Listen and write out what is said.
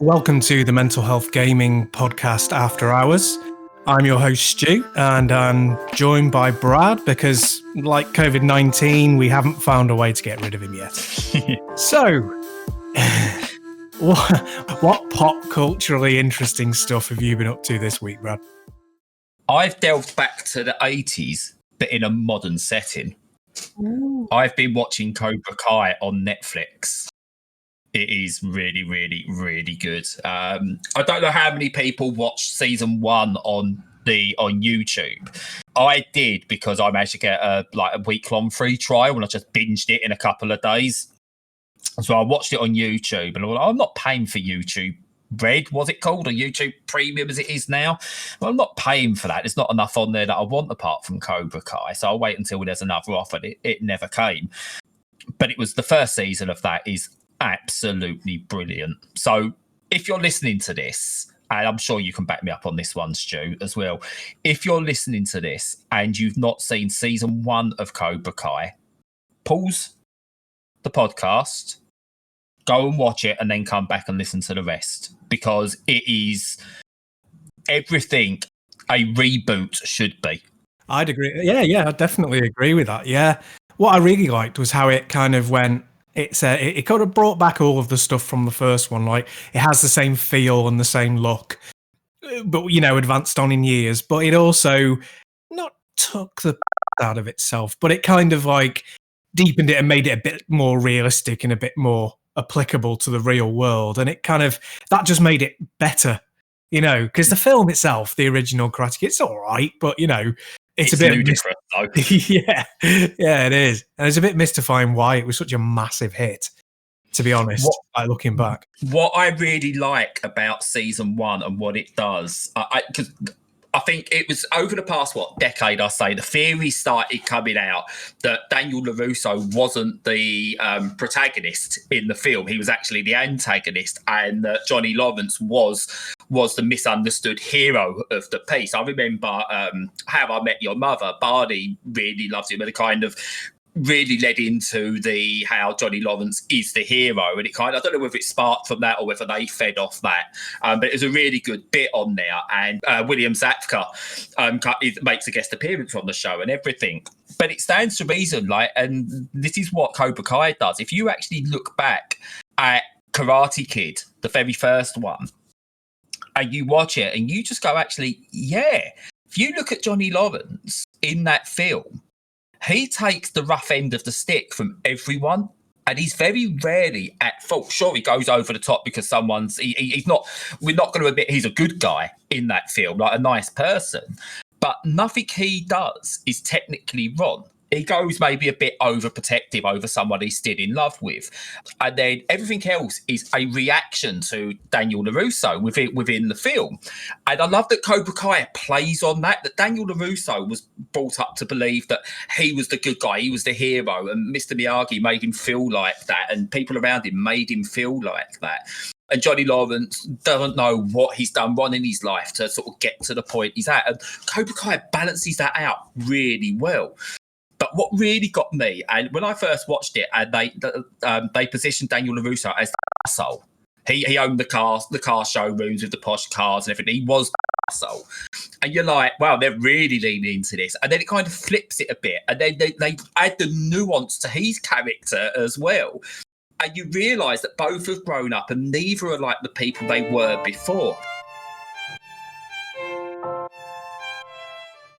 Welcome to the Mental Health Gaming Podcast After Hours. I'm your host, Stu, and I'm joined by Brad because, like COVID-19, we haven't found a way to get rid of him yet. So, what pop culturally interesting stuff have you been up to this week, Brad? I've delved back to the 80s, but in a modern setting. Ooh. I've been watching Cobra Kai on Netflix. It is really, really, really good. I don't know how many people watched season 1 on YouTube. I did because I managed to get a week-long free trial and I just binged it in a couple of days. So I watched it on YouTube and I'm not paying for YouTube Red, was it called, or YouTube Premium as it is now? Well, I'm not paying for that. There's not enough on there that I want apart from Cobra Kai. So I'll wait until there's another offer. It never came. But it was the first season of that is absolutely brilliant. So if you're listening to this, and I'm sure you can back me up on this one, Stu, as well. If you're listening to this and you've not seen season 1 of Cobra Kai, pause the podcast, go and watch it, and then come back and listen to the rest, because it is everything a reboot should be. I'd agree. Yeah, I definitely agree with that. Yeah. What I really liked was how it kind of went. It kind of brought back all of the stuff from the first one. Like, it has the same feel and the same look, but, advanced on in years. But it also not took the out of itself, but it kind of like deepened it and made it a bit more realistic and a bit more applicable to the real world. And it kind of, that just made it better, because the film itself, the original Karate Kid, it's all right, but, it's a bit different, though. yeah, it is. And it's a bit mystifying why it was such a massive hit, to be honest, looking back. What I really like about season 1 and what it does, because I think it was over the past, decade, I say, the theory started coming out that Daniel LaRusso wasn't the protagonist in the film. He was actually the antagonist, and that Johnny Lawrence was the misunderstood hero of the piece. I remember How I Met Your Mother. Barney really loves him, and it kind of really led into how Johnny Lawrence is the hero, and it kind of, I don't know whether it sparked from that or whether they fed off that, but it was a really good bit on there. And William Zabka makes a guest appearance on the show and everything. But it stands to reason, and this is what Cobra Kai does. If you actually look back at Karate Kid, the very first one, and you watch it and you just go, actually, yeah. If you look at Johnny Lawrence in that film, he takes the rough end of the stick from everyone, and he's very rarely at fault. Sure, he goes over the top because he's not, we're not going to admit he's a good guy in that film, like a nice person, but nothing he does is technically wrong. He goes maybe a bit overprotective over someone he's still in love with. And then everything else is a reaction to Daniel LaRusso within the film. And I love that Cobra Kai plays on that Daniel LaRusso was brought up to believe that he was the good guy, he was the hero, and Mr. Miyagi made him feel like that, and people around him made him feel like that. And Johnny Lawrence doesn't know what he's done wrong in his life to sort of get to the point he's at. And Cobra Kai balances that out really well. But what really got me, and when I first watched it, and they positioned Daniel LaRusso as the asshole. He owned the car showrooms with the posh cars and everything. He was the asshole. And you're like, wow, they're really leaning into this. And then it kind of flips it a bit. And then they add the nuance to his character as well. And you realise that both have grown up and neither are like the people they were before.